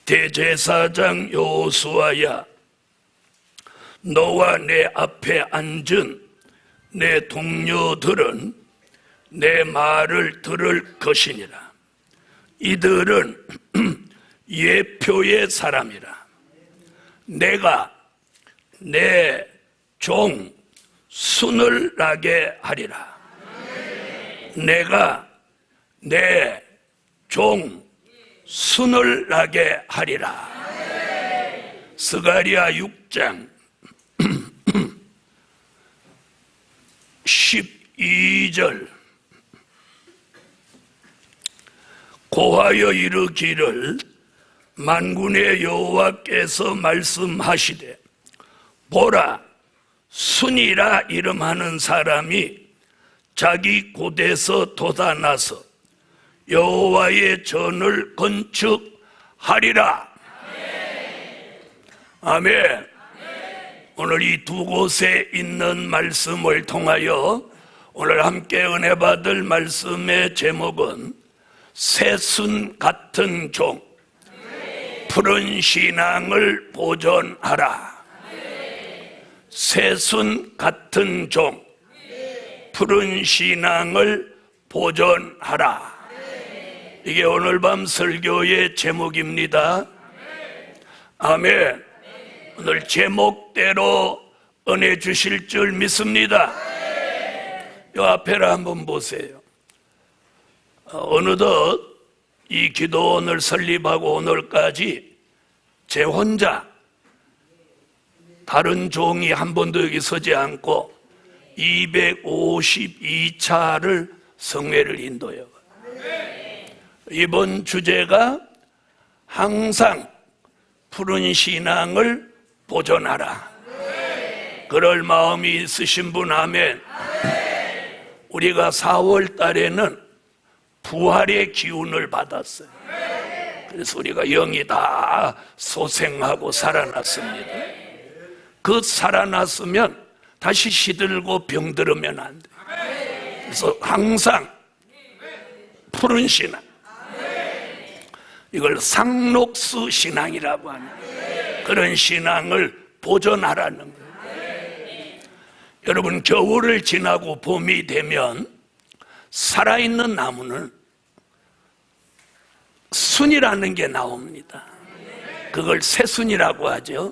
대제사장 여호수아야, 너와 내 앞에 앉은 내 동료들은 내 말을 들을 것이니라. 이들은 예표의 사람이라. 내가 내 종 순을 나게 하리라. 내가 내 종 순을 나게 하리라. 스가랴 6장 12절. 고하여 이르기를, 만군의 여호와께서 말씀하시되, 보라, 순이라 이름하는 사람이 자기 곳에서 돋아나서 여호와의 전을 건축하리라. 아멘. 오늘 이 두 곳에 있는 말씀을 통하여 오늘 함께 은혜 받을 말씀의 제목은 새순 같은 종, 푸른 신앙을 보존하라. 새순 같은 종, 푸른 신앙을 보존하라. 이게 오늘 밤 설교의 제목입니다. 아멘. 오늘 제목대로 은혜 주실 줄 믿습니다. 이 앞에를 한번 보세요. 어느덧 이 기도원을 설립하고 오늘까지 제 혼자, 다른 종이 한 번도 여기 서지 않고 252차를 성회를 인도해요. 이번 주제가 항상 푸른 신앙을 보존하라. 그럴 마음이 있으신 분 아멘. 우리가 4월 달에는 부활의 기운을 받았어요. 그래서 우리가 영이 다 소생하고 살아났습니다. 그 살아났으면 다시 시들고 병들으면 안 돼. 그래서 항상 푸른 신앙, 이걸 상록수 신앙이라고 하는 그런 신앙을 보존하라는 거예요. 여러분, 겨울을 지나고 봄이 되면 살아있는 나무는 순이라는 게 나옵니다. 그걸 새순이라고 하죠.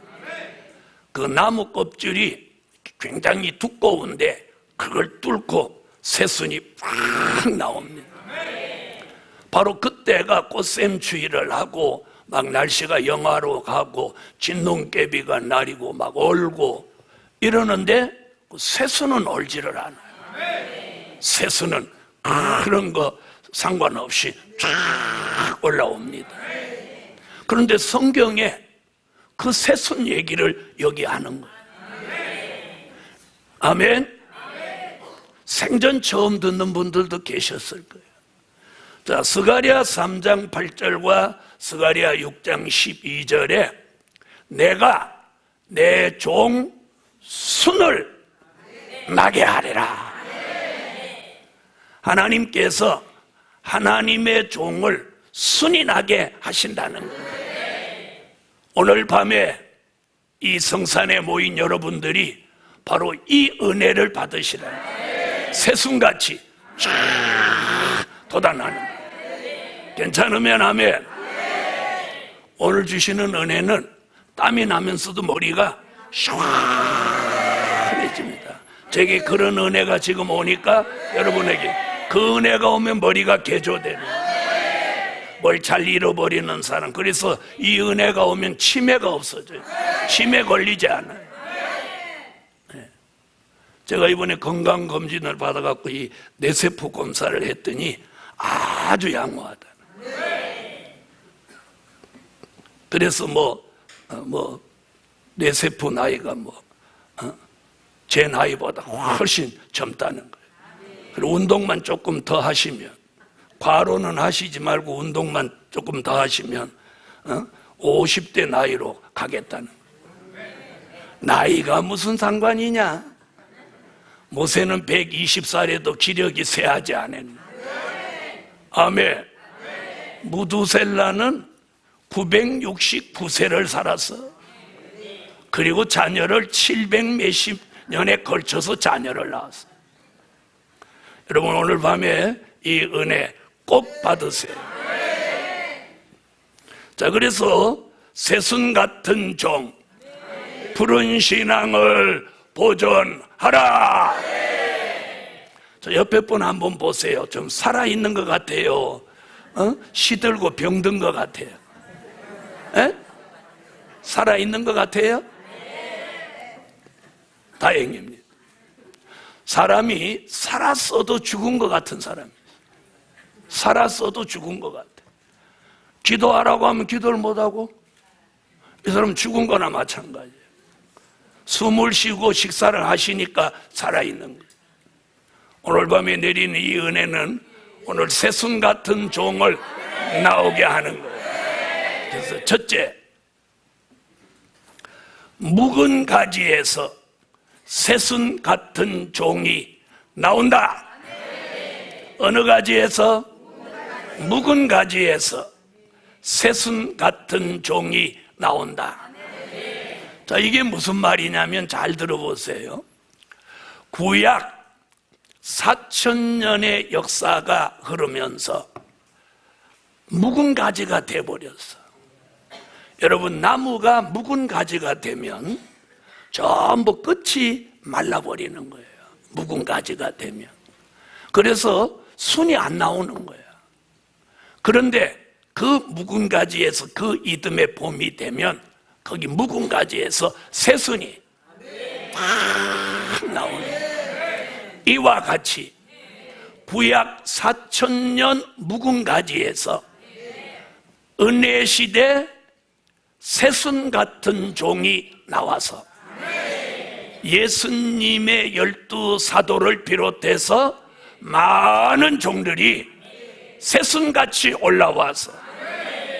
그 나무 껍질이 굉장히 두꺼운데 그걸 뚫고 새순이 팍 나옵니다. 바로 그때가 꽃샘추위를 하고 막 날씨가 영하로 가고 진눈깨비가 날이고 막 얼고 이러는데 새순은 얼지를 않아요. 새순은 그런 거 상관없이 쫙 올라옵니다. 그런데 성경에 그 새순 얘기를 여기 하는 거예요. 아멘. 생전 처음 듣는 분들도 계셨을 거예요. 자, 스가랴 3장 8절과 스가랴 6장 12절에 내가 내 종 순을 나게 하리라. 하나님께서 하나님의 종을 순이 나게 하신다는 거예요. 오늘 밤에 이 성산에 모인 여러분들이 바로 이 은혜를 받으시라. 새순같이 쫙 돋아나는 거예요. 괜찮으면 아멘. 오늘 주시는 은혜는 땀이 나면서도 머리가 시원해집니다. 제게 그런 은혜가 지금 오니까 여러분에게 그 은혜가 오면 머리가 개조되는, 뭘 잘 잃어버리는 사람, 그래서 이 은혜가 오면 치매가 없어져요. 치매 걸리지 않아요. 네. 제가 이번에 건강검진을 받아갖고 이 뇌세포 검사를 했더니 아주 양호하다. 그래서 뇌세포 나이가 제 나이보다 훨씬 젊다는 거예요. 그리고 운동만 조금 더 하시면, 과로는 하시지 말고 운동만 조금 더 하시면 50대 나이로 가겠다는 거예요. 나이가 무슨 상관이냐? 모세는 120살에도 기력이 쇠하지 않았네. 아멘. 무두셀라는 969세를 살았어. 그리고 자녀를 700 몇십 년에 걸쳐서 자녀를 낳았어. 여러분, 오늘 밤에 이 은혜 꼭 받으세요. 자, 그래서 새순 같은 종, 푸른 신앙을 보존하라. 저 옆에 분 한번 보세요. 좀 살아있는 것 같아요. 시들고 병든 것 같아요. 에? 살아있는 것 같아요? 다행입니다. 사람이 살았어도 죽은 것 같은 사람이에요. 살았어도 죽은 것 같아. 기도하라고 하면 기도를 못하고, 이 사람 죽은 거나 마찬가지예요. 숨을 쉬고 식사를 하시니까 살아있는 거예요. 오늘 밤에 내리는 이 은혜는 오늘 새순 같은 종을 나오게 하는 거예요. 그래서 첫째, 묵은 가지에서 새순 같은 종이 나온다. 어느 가지에서? 묵은 가지에서 새순 같은 종이 나온다. 자, 이게 무슨 말이냐면 잘 들어보세요. 구약 4000년의 역사가 흐르면서 묵은 가지가 돼버렸어. 여러분, 나무가 묵은 가지가 되면 전부 끝이 말라버리는 거예요. 묵은 가지가 되면. 그래서 순이 안 나오는 거예요. 그런데 그 묵은 가지에서 그 이듬해 봄이 되면 거기 묵은 가지에서 새순이 팍 나오는 거예요. 이와 같이 구약 4000년 묵은 가지에서 은혜 시대 새순 같은 종이 나와서 예수님의 12사도를 비롯해서 많은 종들이 새순같이 올라와서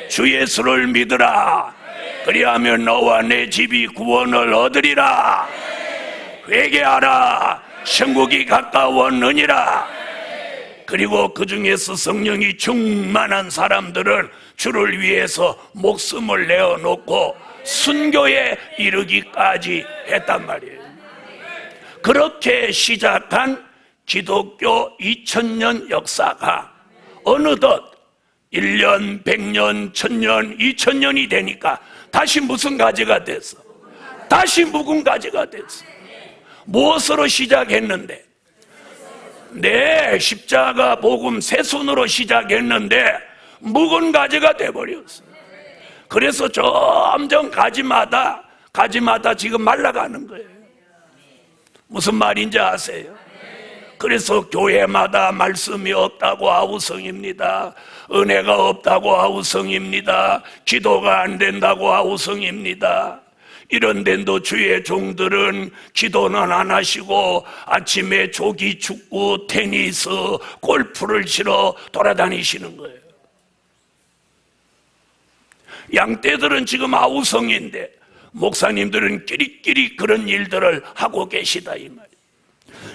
주 예수를 믿으라. 그리하면 너와 내 집이 구원을 얻으리라. 회개하라. 천국이 가까웠느니라. 그리고 그 중에서 성령이 충만한 사람들은 주를 위해서 목숨을 내어놓고 순교에 이르기까지 했단 말이에요. 그렇게 시작한 기독교 2000년 역사가 어느덧 1년, 100년, 1000년, 2000년이 되니까 다시 무슨 가지가 됐어? 다시 묵은 가지가 됐어. 무엇으로 시작했는데? 네, 십자가 복음 새순으로 시작했는데 묵은 가지가 돼버렸어. 그래서 점점 가지마다 지금 말라가는 거예요. 무슨 말인지 아세요? 그래서 교회마다 말씀이 없다고 아우성입니다. 은혜가 없다고 아우성입니다. 기도가 안 된다고 아우성입니다. 이런 데도 주의 종들은 기도는 안 하시고 아침에 조기 축구, 테니스, 골프를 치러 돌아다니시는 거예요. 양떼들은 지금 아우성인데 목사님들은 끼리끼리 그런 일들을 하고 계시다 이 말이에요.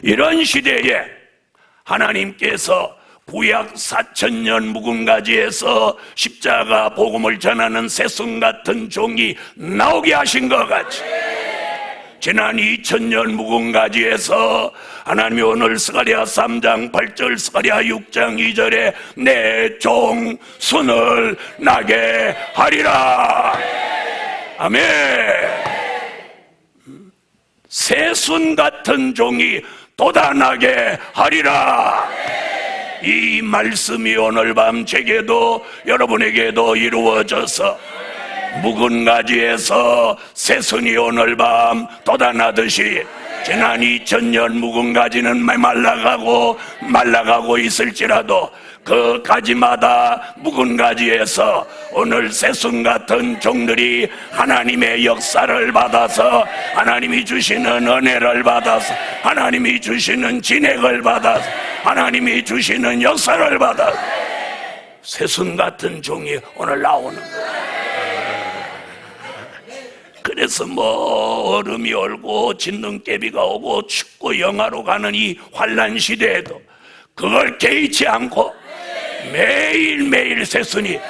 이런 시대에 하나님께서 구약 4000년 묵은 가지에서 십자가 복음을 전하는 새순 같은 종이 나오게 하신 것 같이 지난 2000년 묵은 가지에서 하나님이 오늘 스가랴 3장 8절 스가랴 6장 2절에 내 종 순을 나게 하리라. 아멘. 새순 같은 종이 돋아나게 하리라. 이 말씀이 오늘 밤 제게도 여러분에게도 이루어져서 묵은 가지에서 새순이 오늘 밤 돋아나듯이 지난 2000년 묵은 가지는 말라가고 있을지라도 그 가지마다 묵은 가지에서 오늘 새순 같은 종들이 하나님의 역사를 받아서 하나님이 주시는 은혜를 받아서 하나님이 주시는 진액을 받아서 하나님이 주시는 역사를 받아서 새순 같은 종이 오늘 나오는 거예요. 그래서 뭐 얼음이 얼고 진눈깨비가 오고 춥고 영하로 가는 이 환난 시대에도 그걸 개의치 않고 매일매일 새순이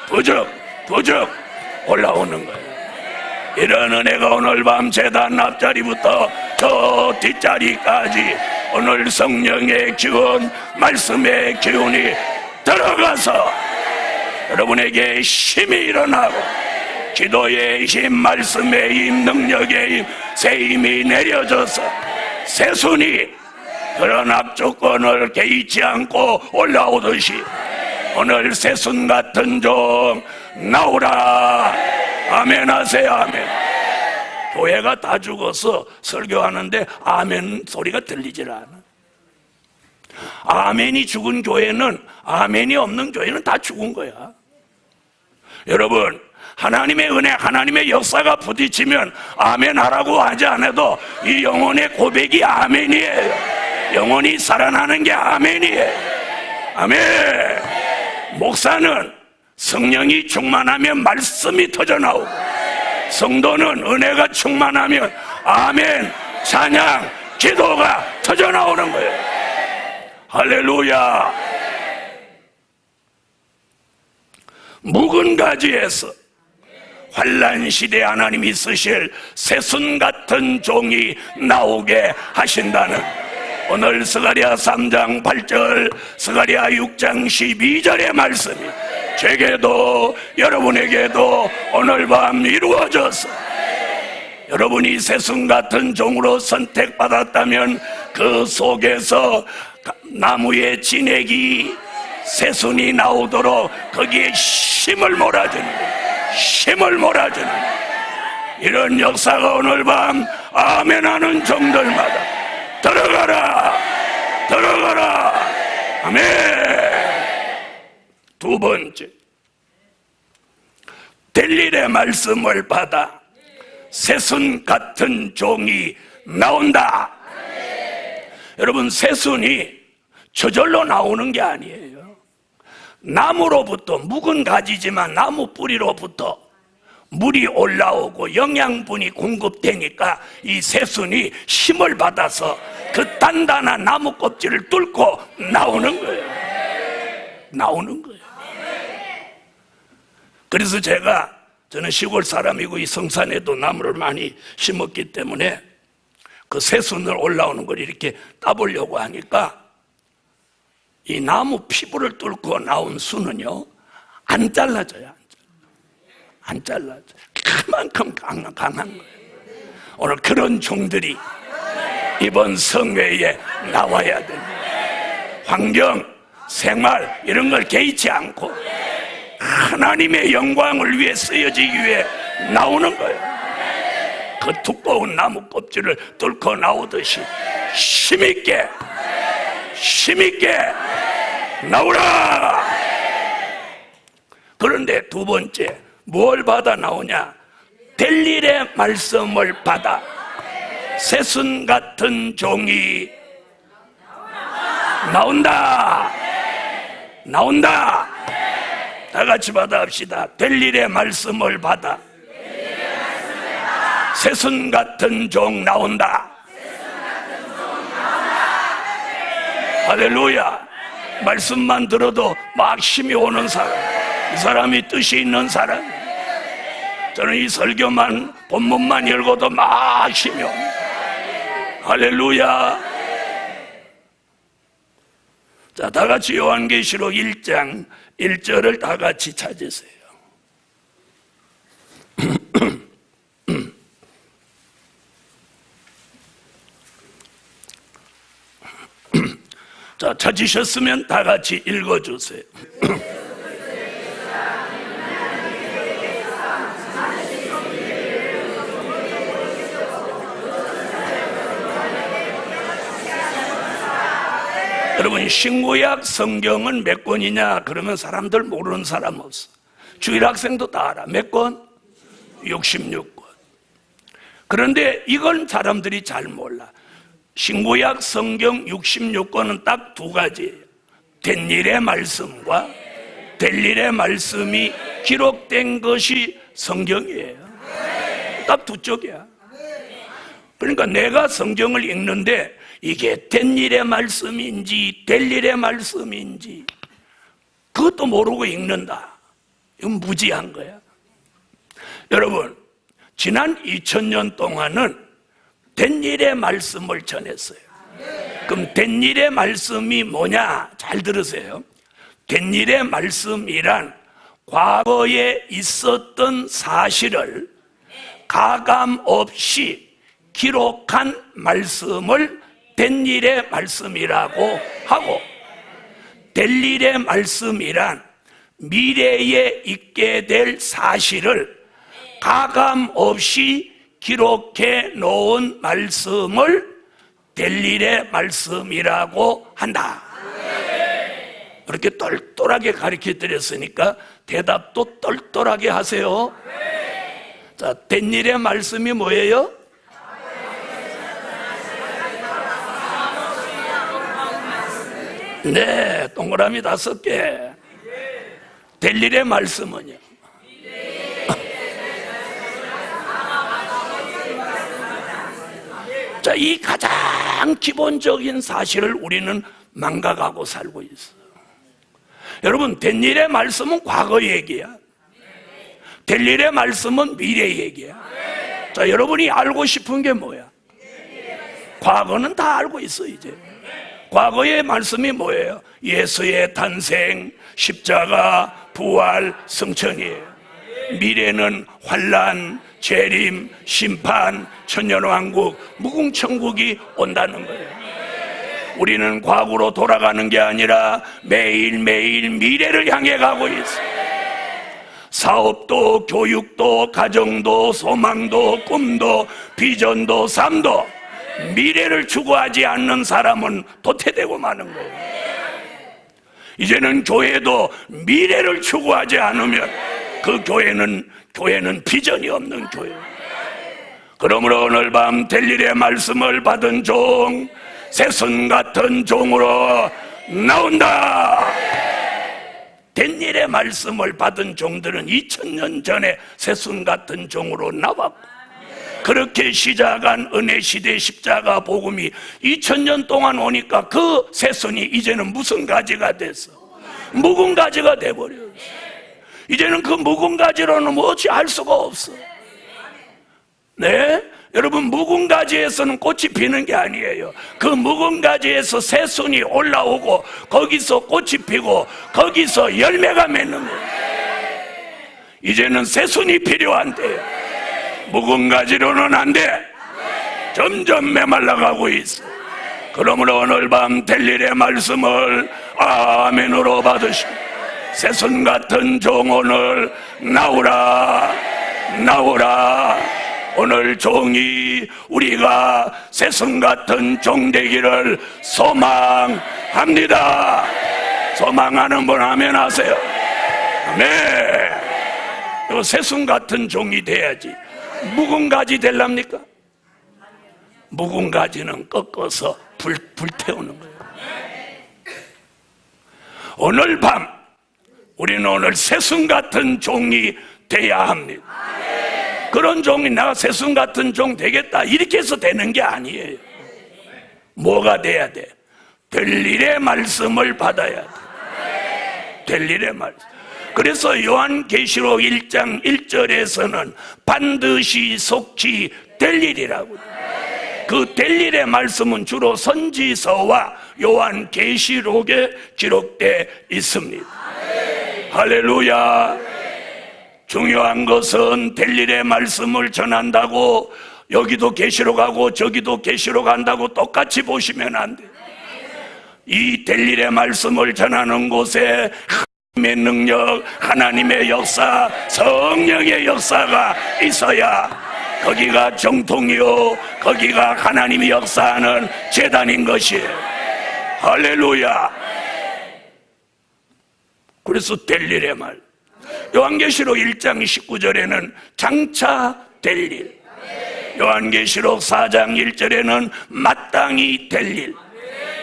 부적 부쩍 올라오는 거예요. 이런 은혜가 오늘 밤 제단 앞자리부터 저 뒷자리까지 오늘 성령의 기운, 말씀의 기운이 들어가서 여러분에게 힘이 일어나고 기도의 힘, 말씀의 힘, 능력의 힘, 새 힘이 내려져서 새순이 그런 악조건을 개의치 않고 올라오듯이 오늘 새순 같은 종 나오라. 아멘 하세요. 아멘. 교회가 다 죽어서 설교하는데 아멘 소리가 들리질 않아. 아멘이 죽은 교회는, 아멘이 없는 교회는 다 죽은 거야. 여러분, 하나님의 은혜, 하나님의 역사가 부딪히면 아멘 하라고 하지 않아도 이 영혼의 고백이 아멘이에요. 영혼이 살아나는 게 아멘이에요. 아멘. 목사는 성령이 충만하면 말씀이 터져나오고, 성도는 은혜가 충만하면 아멘, 찬양, 기도가 터져나오는 거예요. 할렐루야. 묵은 가지에서 환난 시대에 하나님이 쓰실 새순 같은 종이 나오게 하신다는 오늘 스가랴 3장 8절, 스가랴 6장 12절의 말씀이 제게도 여러분에게도 오늘 밤 이루어져서 여러분이 새순 같은 종으로 선택받았다면 그 속에서 나무의 진액이 새순이 나오도록 거기에 힘을 몰아주는 거예요. 힘을 몰아주는 이런 역사가 오늘 밤 아멘하는 종들마다 들어가라, 들어가라. 아멘. 두 번째, 될 일의 말씀을 받아 새순 같은 종이 나온다. 여러분, 새순이 저절로 나오는 게 아니에요. 나무로부터, 묵은 가지지만 나무 뿌리로부터 물이 올라오고 영양분이 공급되니까 이 새순이 힘을 받아서 그 단단한 나무 껍질을 뚫고 나오는 거예요. 나오는 거예요. 그래서 저는 시골 사람이고 이 성산에도 나무를 많이 심었기 때문에 그 새순을 올라오는 걸 이렇게 따보려고 하니까 이 나무 피부를 뚫고 나온 순은요 안 잘라져요. 안 잘라져요. 그만큼 강한 거예요. 오늘 그런 종들이 이번 성회에 나와야 됩니다. 환경, 생활 이런 걸 개의치 않고 하나님의 영광을 위해 쓰여지기 위해 나오는 거예요. 그 두꺼운 나무 껍질을 뚫고 나오듯이 힘있게 나오라. 그런데 두 번째, 뭘 받아 나오냐? 될 일의 말씀을 받아 새순 같은 종이 나온다. 나온다. 다 같이 받아합시다. 될 일의 말씀을 받아 새순 같은 종 나온다. 할렐루야. 말씀만 들어도 막 힘이 오는 사람, 이 사람이 뜻이 있는 사람. 저는 이 설교만, 본문만 읽어도 막 힘이 옵니다. 할렐루야. 자, 다 같이 요한계시록 1장 1절을 다 같이 찾으세요. 자, 찾으셨으면 다 같이 읽어주세요. 여러분, 신구약 성경은 몇 권이냐 그러면 사람들 모르는 사람 없어. 주일학생도 다 알아. 몇 권? 66권. 그런데 이건 사람들이 잘 몰라. 신구약 성경 66권은 딱 두 가지예요. 된 일의 말씀과 될 일의 말씀이 기록된 것이 성경이에요. 딱 두 쪽이야. 그러니까 내가 성경을 읽는데 이게 된 일의 말씀인지 될 일의 말씀인지 그것도 모르고 읽는다. 이건 무지한 거야. 여러분, 지난 2000년 동안은 된 일의 말씀을 전했어요. 그럼 된 일의 말씀이 뭐냐? 잘 들으세요. 된 일의 말씀이란 과거에 있었던 사실을 가감 없이 기록한 말씀을 된 일의 말씀이라고 하고, 될 일의 말씀이란 미래에 있게 될 사실을 가감 없이 기록해 놓은 말씀을 될 일의 말씀이라고 한다. 그렇게 똘똘하게 가르쳐 드렸으니까 대답도 똘똘하게 하세요. 자, 된 일의 말씀이 뭐예요? 네, 동그라미 5개. 될 일의 말씀은요? 자, 이 가장 기본적인 사실을 우리는 망각하고 살고 있어요. 여러분, 된 일의 말씀은 과거 얘기야. 될 일의 말씀은 미래 얘기야. 자, 여러분이 알고 싶은 게 뭐야? 과거는 다 알고 있어. 이제 과거의 말씀이 뭐예요? 예수의 탄생, 십자가, 부활, 승천이에요. 미래는 환난, 재림, 심판, 천년왕국, 무궁천국이 온다는 거예요. 우리는 과거로 돌아가는 게 아니라 매일매일 미래를 향해 가고 있어요. 사업도, 교육도, 가정도, 소망도, 꿈도, 비전도, 삶도 미래를 추구하지 않는 사람은 도태되고 마는 거예요. 이제는 교회도 미래를 추구하지 않으면 그 교회는 비전이 없는 교회. 그러므로 오늘 밤 될 일의 말씀을 받은 종, 새순 같은 종으로 나온다. 된 일의 말씀을 받은 종들은 2000년 전에 새순 같은 종으로 나왔고, 그렇게 시작한 은혜시대 십자가 복음이 2000년 동안 오니까 그 새순이 이제는 무슨 가지가 됐어? 묵은 가지가 돼버렸어. 이제는 그 묵은 가지로는 뭐지 알 수가 없어. 네? 여러분, 묵은 가지에서는 꽃이 피는 게 아니에요. 그 묵은 가지에서 새순이 올라오고 거기서 꽃이 피고 거기서 열매가 맺는 거예요. 이제는 새순이 필요한데 묵은 가지로는 안 돼. 점점 메말라가고 있어. 그러므로 오늘 밤 될 일의 말씀을 아멘으로 받으시고, 새순 같은 종 오늘 나오라, 나오라. 오늘 종이 우리가 새순 같은 종 되기를 소망합니다. 소망하는 분 아멘 하세요. 아멘. 새순 같은 종이 돼야지. 묵은 가지 될랍니까? 묵은 가지는 꺾어서 불태우는 거예요. 오늘 밤 우리는 오늘 새순 같은 종이 돼야 합니다. 그런 종이 내가 새순 같은 종 되겠다 이렇게 해서 되는 게 아니에요. 뭐가 돼야 돼? 될 일의 말씀을 받아야 돼. 될 일의 말씀. 그래서 요한계시록 1장 1절에서는 반드시 속히 될 일이라고. 그 될 일의 말씀은 주로 선지서와 요한계시록에 기록되어 있습니다. 할렐루야. 중요한 것은 될 일의 말씀을 전한다고 여기도 계시록하고 저기도 계시록한다고 똑같이 보시면 안 돼요. 이 될 일의 말씀을 전하는 곳에 하나님의 능력, 하나님의 역사, 성령의 역사가 있어야 거기가 정통이요, 거기가 하나님이 역사하는 제단인 것이에요. 할렐루야. 그래서 될 일의 말, 요한계시록 1장 19절에는 장차 될 일, 요한계시록 4장 1절에는 마땅히 될 일,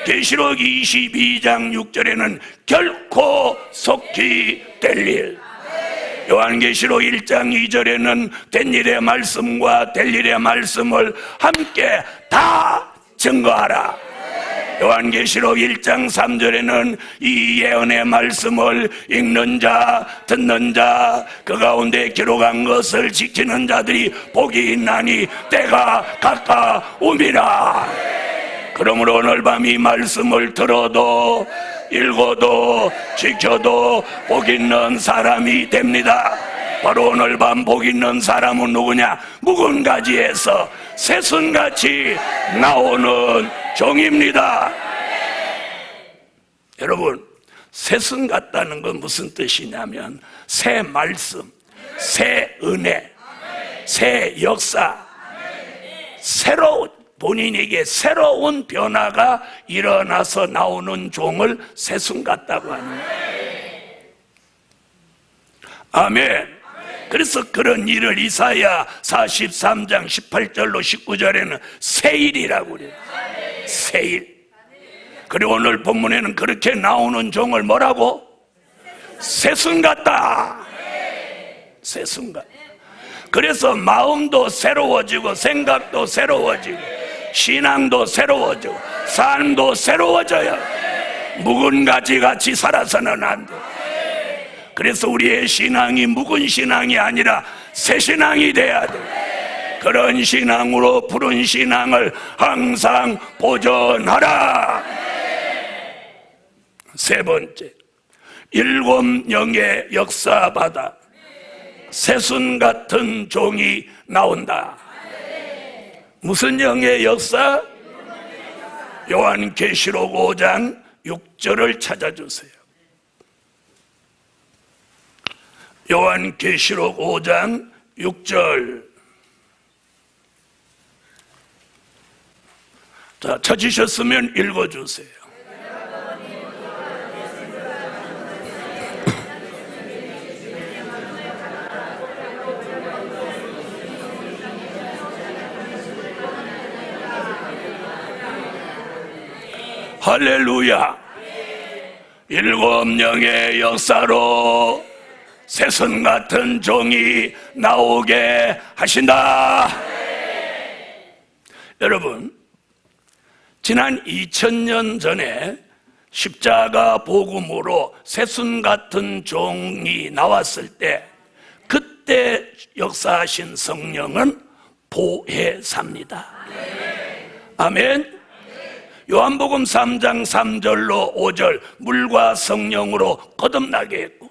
계시록 22장 6절에는 결코 속히 될 일, 요한계시록 1장 2절에는 된 일의 말씀과 될 일의 말씀을 함께 다 증거하라. 요한계시록 1장 3절에는 이 예언의 말씀을 읽는 자, 듣는 자, 그 가운데 기록한 것을 지키는 자들이 복이 있나니 때가 가까움이라. 그러므로 오늘 밤 이 말씀을 들어도 읽어도 지켜도 복 있는 사람이 됩니다. 바로 오늘 밤 복 있는 사람은 누구냐? 묵은 가지에서 새순같이 나오는 종입니다. 여러분, 새순 같다는 건 무슨 뜻이냐면 새 말씀, 새 은혜, 새 역사, 새로운 본인에게 새로운 변화가 일어나서 나오는 종을 새순 같다고 합니다. 아멘. 그래서 그런 일을 이사야 43장 18절로 19절에는 새일이라고 그래요. 새일. 그리고 오늘 본문에는 그렇게 나오는 종을 뭐라고? 새순 같다. 새순 같다. 그래서 마음도 새로워지고 생각도 새로워지고 신앙도 새로워지고 삶도 새로워져요. 묵은 가지 같이 살아서는 안 돼. 그래서 우리의 신앙이 묵은 신앙이 아니라 새 신앙이 돼야 돼. 그런 신앙으로 푸른 신앙을 항상 보존하라. 세 번째, 7 영의 역사받아 새순 같은 종이 나온다. 무슨 영의 역사? 요한계시록 5장 6절을 찾아주세요. 요한계시록 5장 6절. 자, 찾으셨으면 읽어주세요. 할렐루야. 7 영의 역사로 새순 같은 종이 나오게 하신다. 여러분, 지난 2000년 전에 십자가 복음으로 새순 같은 종이 나왔을 때 그때 역사하신 성령은 보혜사입니다. 아멘. 요한복음 3장 3절로 5절 물과 성령으로 거듭나게 했고,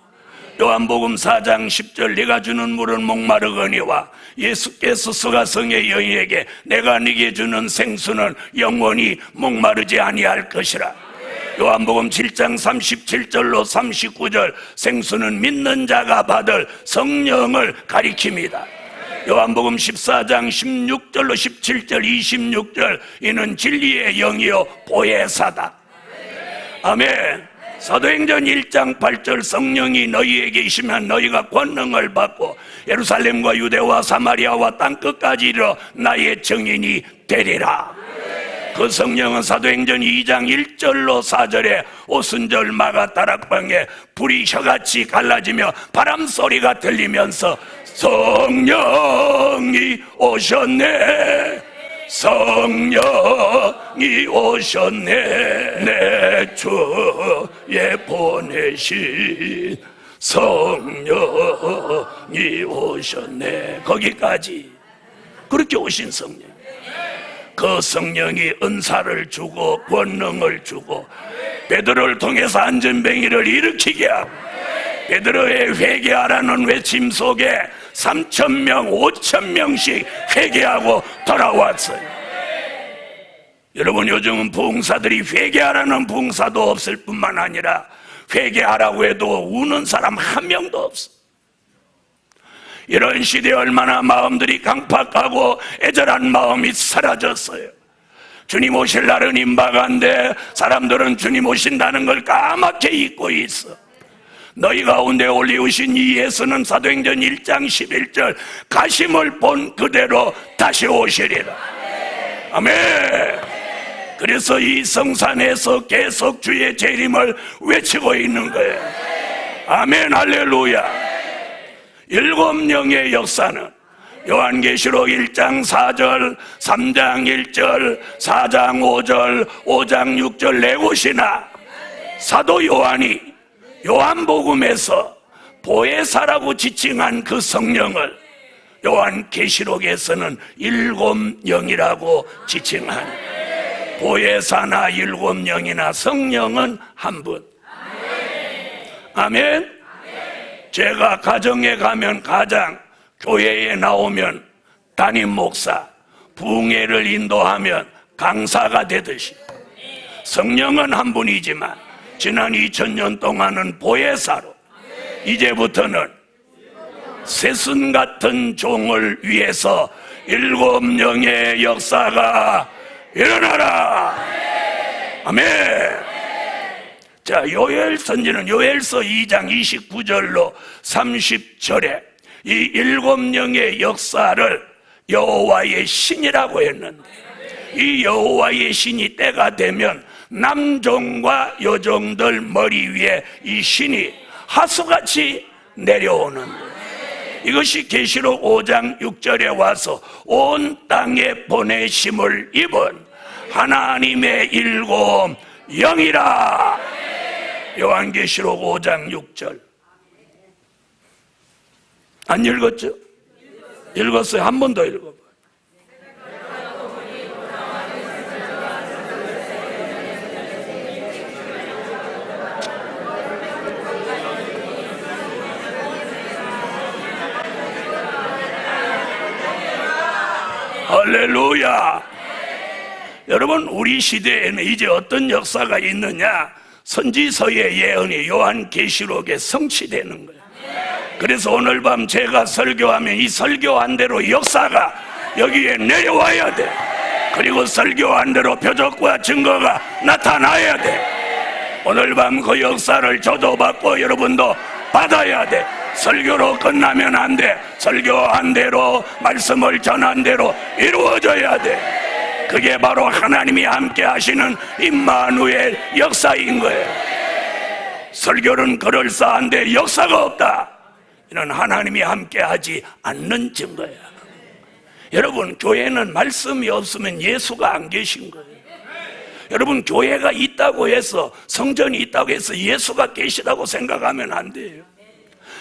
요한복음 4장 10절 네가 주는 물은 목마르거니와 예수께서 스가성의 여인에게 내가 네게 주는 생수는 영원히 목마르지 아니할 것이라. 요한복음 7장 37절로 39절 생수는 믿는 자가 받을 성령을 가리킵니다. 요한복음 14장 16절로 17절 26절 이는 진리의 영이요 보혜사다. 아멘. 사도행전 1장 8절 성령이 너희에게 있으면 너희가 권능을 받고 예루살렘과 유대와 사마리아와 땅끝까지 이르러 나의 증인이 되리라. 그 성령은 사도행전 2장 1절로 4절에 오순절 마가 다락방에 불이 혀같이 갈라지며 바람소리가 들리면서 성령이 오셨네, 성령이 오셨네, 내 주에 보내신 성령이 오셨네. 거기까지. 그렇게 오신 성령. 그 성령이 은사를 주고 권능을 주고 베드로를 통해서 안전뱅이를 일으키게 하고 베드로의 회개하라는 외침 속에 3,000명 5,000명씩 회개하고 돌아왔어요. 여러분, 요즘은 부흥사들이 회개하라는 부흥사도 없을 뿐만 아니라 회개하라고 해도 우는 사람 한 명도 없어. 이런 시대에 얼마나 마음들이 강팍하고 애절한 마음이 사라졌어요. 주님 오실 날은 임박한데 사람들은 주님 오신다는 걸 까맣게 잊고 있어. 너희 가운데 올리우신 이 예수는 사도행전 1장 11절 가심을 본 그대로 다시 오시리라. 아멘. 그래서 이 성산에서 계속 주의 재림을 외치고 있는 거예요. 아멘. 할렐루야. 7 영의 역사는 요한계시록 1장 4절, 3장 1절, 4장 5절, 5장 6절 네 곳이나 사도 요한이 요한복음에서 보혜사라고 지칭한 그 성령을 요한계시록에서는 일곱 영이라고 지칭하는, 보혜사나 일곱 영이나 성령은 한 분. 아멘. 제가 가정에 가면 가장, 교회에 나오면 담임 목사, 부흥회를 인도하면 강사가 되듯이 성령은 한 분이지만 지난 2000년 동안은 보혜사로, 이제부터는 새순 같은 종을 위해서 일곱 영의 역사가 일어나라. 아멘. 자, 요엘 선지는 요엘서 2장 29절로 30절에 이 일곱 영의 역사를 여호와의 신이라고 했는데, 이 여호와의 신이 때가 되면 남종과 여종들 머리 위에 이 신이 하수같이 내려오는 거예요. 이것이 계시록 5장 6절에 와서 온 땅에 보내심을 입은 하나님의 일곱 영이라. 요한계시록 5장 6절 안 읽었죠? 읽었어요. 한 번 더 읽어봐. 할렐루야. 여러분, 우리 시대에는 이제 어떤 역사가 있느냐? 선지서의 예언이 요한계시록에 성취되는 거예요. 그래서 오늘 밤 제가 설교하면 이 설교한 대로 역사가 여기에 내려와야 돼. 그리고 설교한 대로 표적과 증거가 나타나야 돼. 오늘 밤 그 역사를 저도 받고 여러분도 받아야 돼. 설교로 끝나면 안 돼. 설교한 대로, 말씀을 전한 대로 이루어져야 돼. 그게 바로 하나님이 함께 하시는 임마누엘 역사인 거예요. 설교는 그럴싸한데 역사가 없다, 이는 하나님이 함께 하지 않는 증거야. 여러분, 교회는 말씀이 없으면 예수가 안 계신 거예요. 여러분, 교회가 있다고 해서, 성전이 있다고 해서 예수가 계시다고 생각하면 안 돼요.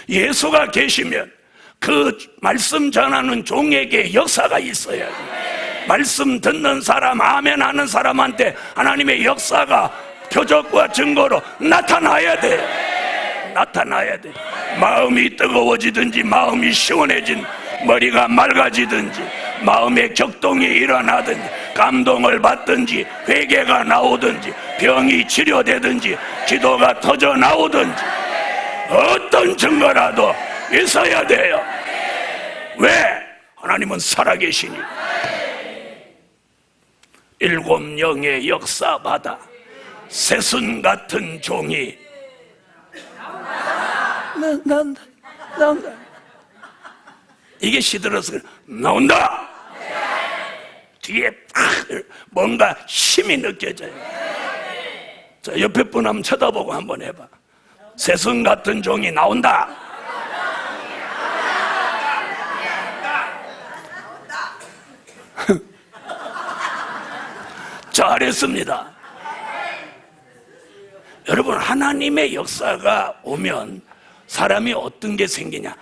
예수가 계시면 그 말씀 전하는 종에게 역사가 있어야 돼요. 말씀 듣는 사람, 아멘 하는 사람한테 하나님의 역사가 표적과 증거로 나타나야 돼. 나타나야 돼. 마음이 뜨거워지든지, 마음이 시원해진, 머리가 맑아지든지, 마음의 격동이 일어나든지, 감동을 받든지, 회개가 나오든지, 병이 치료되든지, 기도가 터져 나오든지, 어떤 증거라도 있어야 돼요. 왜? 하나님은 살아계시니. 일곱 영의 역사받아 새순 같은 종이 나온다. 이게 시들어서 나온다. 뒤에 뭔가 힘이 느껴져요. 자, 옆에 분 한번 쳐다보고 한번 해봐. 새순 같은 종이 나온다. 잘했습니다. 여러분, 하나님의 역사가 오면 사람이 어떤 게 생기냐?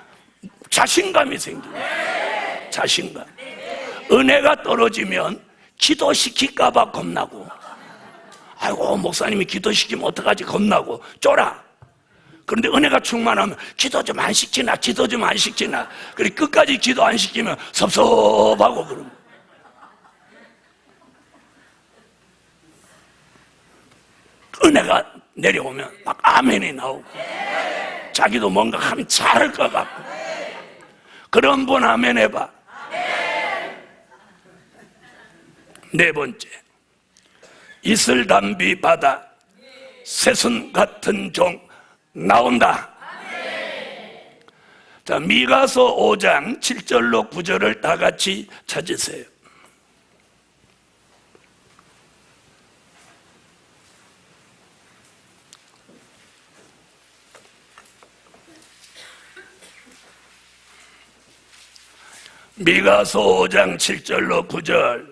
자신감이 생겨요. 자신감. 은혜가 떨어지면 기도시킬까봐 겁나고, 아이고 목사님이 기도시키면 어떡하지 겁나고 쫄아. 그런데 은혜가 충만하면 기도 좀 안 시키나, 기도 좀 안 시키나. 그래 끝까지 기도 안 시키면 섭섭하고 그러고. 은혜가 내려오면 막 아멘이 나오고, 자기도 뭔가 하면 잘할 것 같고. 그런 분 아멘 해봐. 네 번째, 이슬 담비 바다 새순 같은 종 나온다. 자, 미가서 5장 7절로 9절을 다 같이 찾으세요. 미가서 5장 7절로 9절.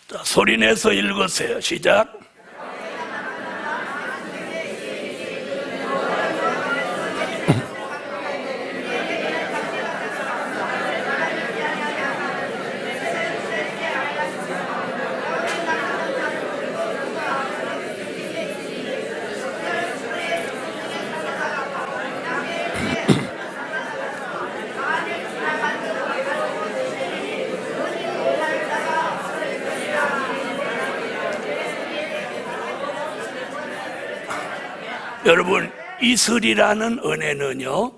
자, 소리내서 읽으세요. 시작. 여러분, 이슬이라는 은혜는요,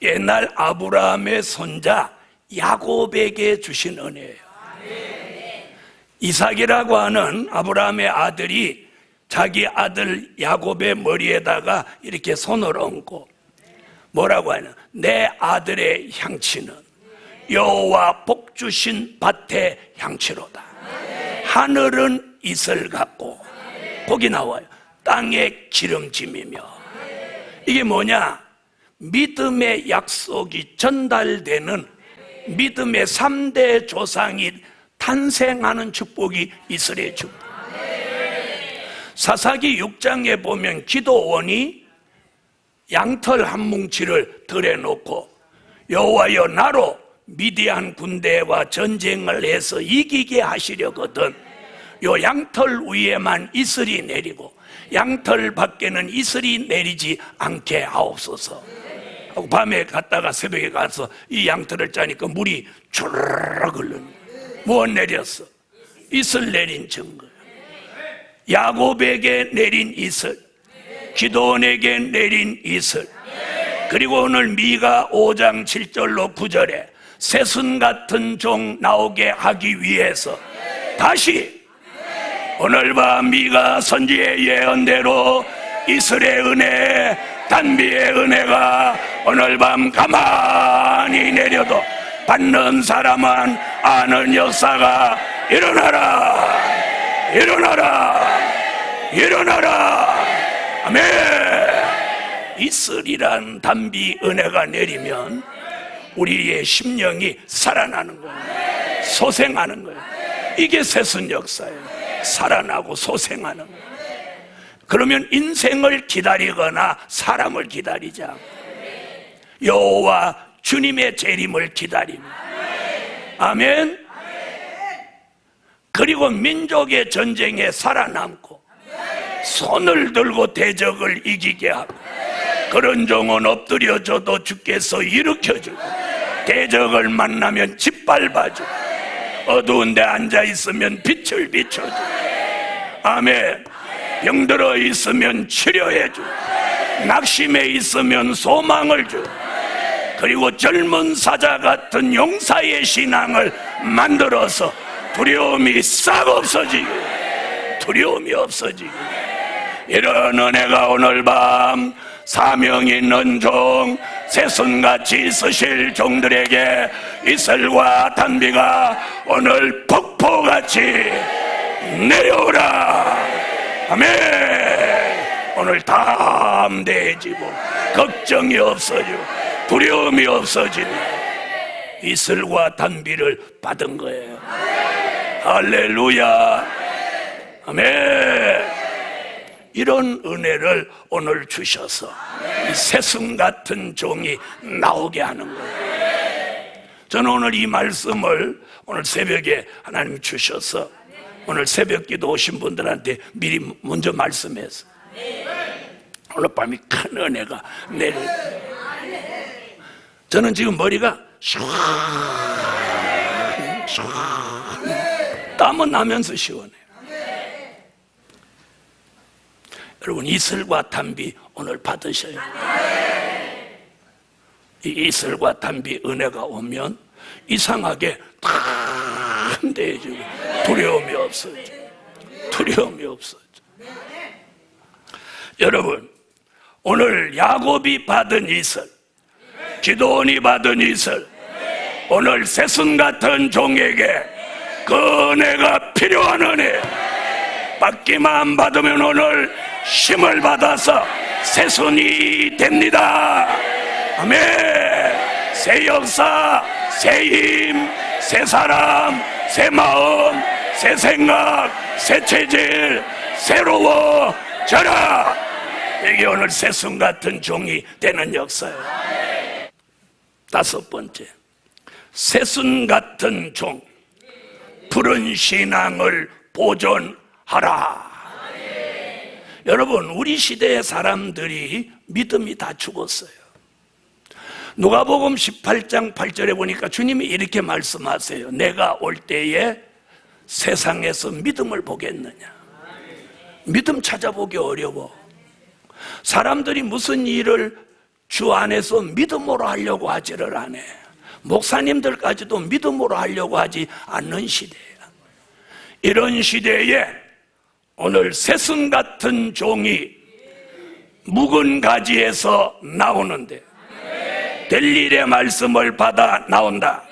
옛날 아브라함의 손자 야곱에게 주신 은혜예요. 이삭이라고 하는 아브라함의 아들이 자기 아들 야곱의 머리에다가 이렇게 손을 얹고 뭐라고 하냐, 내 아들의 향치는 여호와 복 주신 밭의 향치로다. 하늘은 이슬 같고, 거기 나와요, 땅의 기름짐이며. 이게 뭐냐? 믿음의 약속이 전달되는, 믿음의 3대 조상이 탄생하는 축복이 이스라엘 축복. 사사기 6장에 보면 기도원이 양털 한 뭉치를 들여놓고 여호와여 나로 미디안 군대와 전쟁을 해서 이기게 하시려거든 요 양털 위에만 이슬이 내리고 양털 밖에는 이슬이 내리지 않게 하옵소서 하고 밤에 갔다가 새벽에 가서 이 양털을 짜니까 물이 주르륵 흐르는, 뭐 내렸어? 이슬 내린 증거. 야곱에게 내린 이슬, 기도원에게 내린 이슬, 그리고 오늘 미가 5장 7절로 9절에 새순 같은 종 나오게 하기 위해서 다시 오늘 밤 미가 선지의 예언대로 이슬의 은혜, 단비의 은혜가 오늘 밤 가만히 내려도 받는 사람은 아는 역사가 일어나라, 일어나라, 일어나라. 아멘. 이슬이란 단비 은혜가 내리면 우리의 심령이 살아나는 거예요. 소생하는 거예요. 이게 새순 역사예요. 살아나고 소생하는 거예요. 그러면 인생을 기다리거나 사람을 기다리자. 여호와 주님의 재림을 기다리며. 아멘. 그리고 민족의 전쟁에 살아남고 손을 들고 대적을 이기게 하고, 그런 종은 엎드려져도 주께서 일으켜주고 대적을 만나면 짓밟아주고 어두운 데 앉아있으면 빛을 비춰주고, 아멘. 병들어 있으면 치료해주고 낙심해 있으면 소망을 주고, 그리고 젊은 사자 같은 용사의 신앙을 만들어서 두려움이 싹 없어지고, 두려움이 없어지고, 이런 은혜가 오늘 밤 사명 있는 종, 새순같이 있으실 종들에게 이슬과 단비가 오늘 폭포같이 내려오라. 아멘. 오늘 담대해지고 걱정이 없어지고 두려움이 없어지는 이슬과 단비를 받은 거예요. 할렐루야. 아멘. 이런 은혜를 오늘 주셔서 이 새순 같은 종이 나오게 하는 거예요. 저는 오늘 이 말씀을 오늘 새벽에 하나님 주셔서 오늘 새벽 기도 오신 분들한테 미리 먼저 말씀해서 오늘 밤이 큰 은혜가 내릴 거예요. 저는 지금 머리가 땀은 나면서 시원해요. 여러분, 이슬과 단비 오늘 받으셔요. 이 이슬과 단비 은혜가 오면 이상하게 담대해지고 두려움이 없어져. 두려움이 없어져. 여러분, 오늘 야곱이 받은 이슬, 기도원이 받은 이슬, 오늘 새순 같은 종에게 그 은혜가 필요한 은혜 받기만 받으면 오늘 힘을 받아서 새순이 됩니다. 아멘. 새 역사, 새 힘, 새 사람, 새 마음, 새 생각, 새 체질, 새로워져라. 이게 오늘 새순 같은 종이 되는 역사예요. 다섯 번째, 새순 같은 종, 푸른 신앙을 보존하라. 여러분, 우리 시대의 사람들이 믿음이 다 죽었어요. 누가복음 18장 8절에 보니까 주님이 이렇게 말씀하세요. 내가 올 때에 세상에서 믿음을 보겠느냐. 믿음 찾아보기 어려워. 사람들이 무슨 일을 주 안에서 믿음으로 하려고 하지를 않아. 목사님들까지도 믿음으로 하려고 하지 않는 시대야. 이런 시대에 오늘 새순 같은 종이 묵은 가지에서 나오는데 델릴의 말씀을 받아 나온다.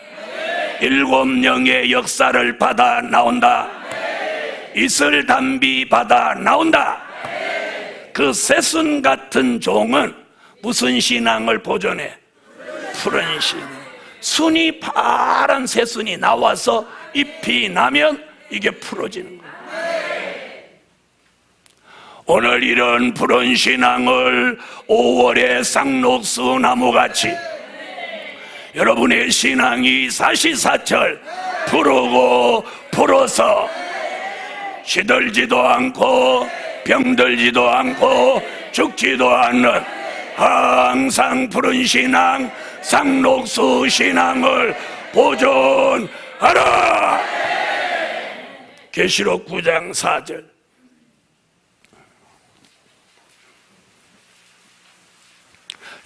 일곱 영의 역사를 받아 나온다. 이슬 담비 받아 나온다. 그 새순 같은 종은 무슨 신앙을 보존해? 푸른 신앙. 순이 파란 새순이 나와서 잎이 나면 이게 풀어지는 거예요. 오늘 이런 푸른 신앙을 5월의 쌍록수 나무같이 여러분의 신앙이 사시사철 푸르고 풀어서 시들지도 않고 병들지도 않고 죽지도 않는 항상 푸른 신앙, 쌍록수 신앙을 보존하라. 계시록 9장 4절.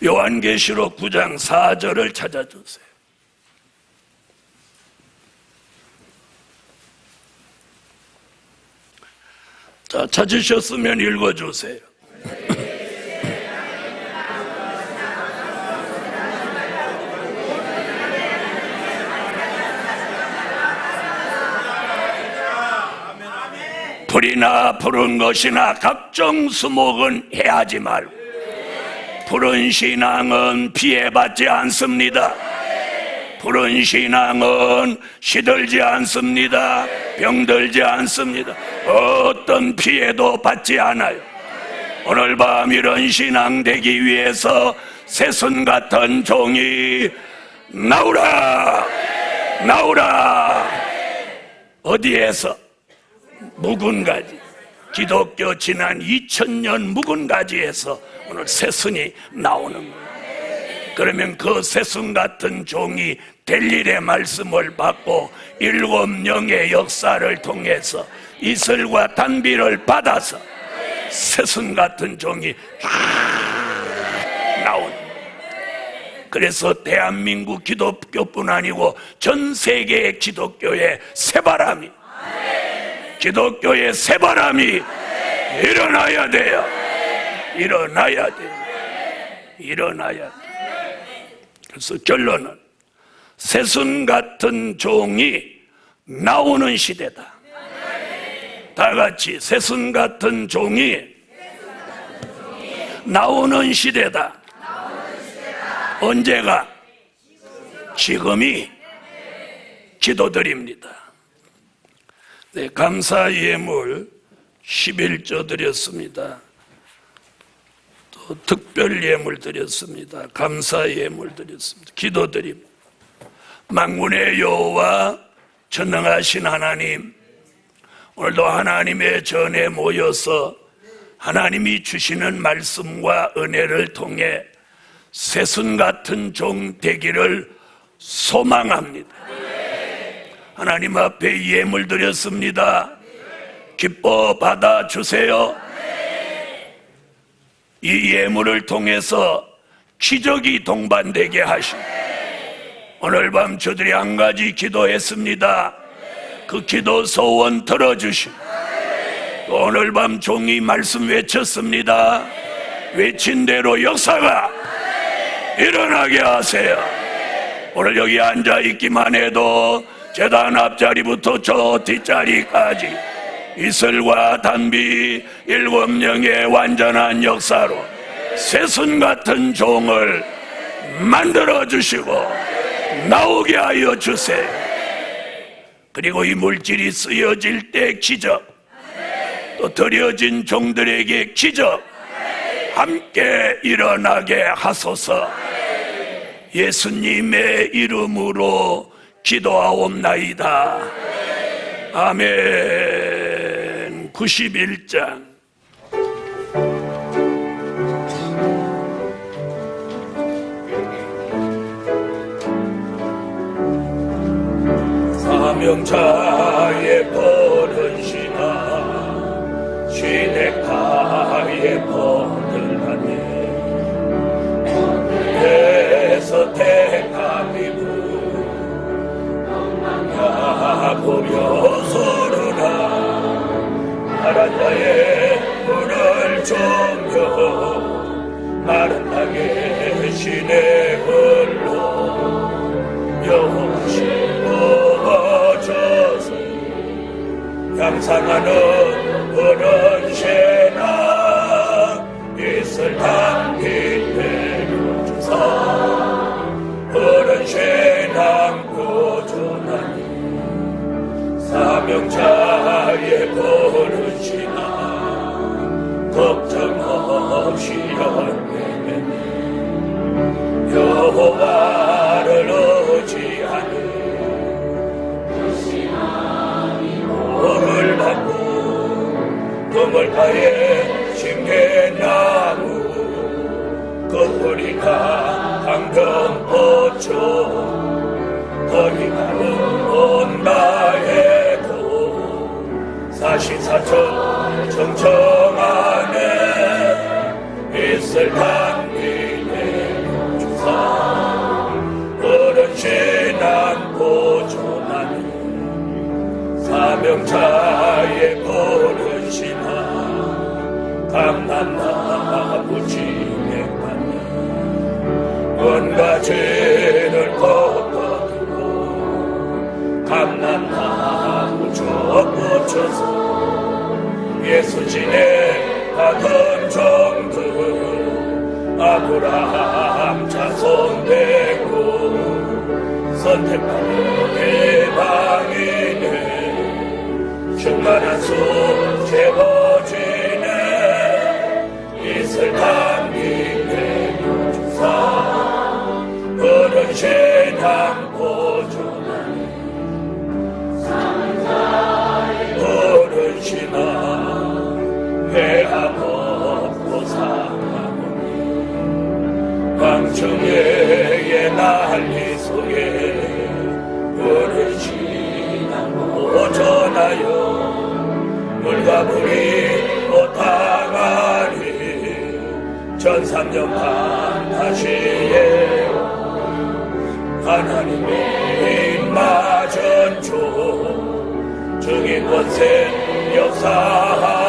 요한계시록 9장 4절을 찾아주세요. 자, 찾으셨으면 읽어주세요. 풀이나 푸른 것이나 각종 수목은 해하지 말고 푸른 신앙은 피해받지 않습니다. 푸른 신앙은 시들지 않습니다. 병들지 않습니다. 어떤 피해도 받지 않아요. 오늘 밤 이런 신앙 되기 위해서 새순 같은 종이 나오라. 나오라. 어디에서? 묵은 가지. 기독교 지난 2000년 묵은 가지에서 오늘 새순이 나오는 거예요. 그러면 그 새순 같은 종이 델릴의 말씀을 받고 일곱 영의 역사를 통해서 이슬과 단비를 받아서 새순 같은 종이 나오는 거예요. 그래서 대한민국 기독교뿐 아니고 전 세계의 기독교의 새바람이 기독교의 새바람이 일어나야 돼요. 일어나야 돼요. 일어나야 돼요. 그래서 결론은 새순 같은 종이 나오는 시대다. 다 같이 새순 같은 종이 나오는 시대다. 언제가? 지금이. 기도드립니다. 네, 감사 예물 11조 드렸습니다. 또 특별 예물 드렸습니다. 감사 예물 드렸습니다. 기도드립니다. 만군의 여호와 전능하신 하나님, 오늘도 하나님의 전에 모여서 하나님이 주시는 말씀과 은혜를 통해 새순 같은 종 되기를 소망합니다. 하나님 앞에 예물 드렸습니다. 기뻐 받아주세요. 이 예물을 통해서 기적이 동반되게 하시고 오늘 밤 저들이 한 가지 기도했습니다. 그 기도 소원 들어주시고 또 오늘 밤 종이 말씀 외쳤습니다. 외친 대로 역사가 일어나게 하세요. 오늘 여기 앉아있기만 해도 제단 앞자리부터 저 뒷자리까지 이슬과 단비 일곱 영의 완전한 역사로 새순 같은 종을 만들어 주시고 나오게 하여 주세요. 그리고 이 물질이 쓰여질 때 기적, 또 드려진 종들에게 기적 함께 일어나게 하소서. 예수님의 이름으로 기도하옵나이다. 아멘. 91장. 사명자의 버릇이나 시냇가의 버들하네. 에서 택함이고 야고며 서로나 마른 자의 물을 좀며 마른 땅에 신의 흘러 영시 뽑아져서 양상하는 그런 신앙 있을 담깃대 그런 신앙 보존하니 사명자의 버릇이나 걱정 없이 연매매니 여호와를 의지하는 물을 받고 그물가에 심게나무 그 뿌리가 강변포초 거리가 온 나의 고 사시사철 정청 안에 있을 단기의 주사 그런 신앙 보존하는 사명자의 버릇이나 감난나무 진행하니 온갖 죄를 걷어두고 감난나무 쭉 붙여서 예수 지내가던 종들 아브라함 자손 되고 선택받은 대방이네. 충만한 수 채워지네. 있을 담기네 주사 그런 신앙 보존하니 그런 신앙 회하고 사하오니 광청의 난리 속에 그런 신앙 보존하여 물과 불이 못당하니 전삼년간 다시에 하나님의 임마전 주 증인 권세 역사하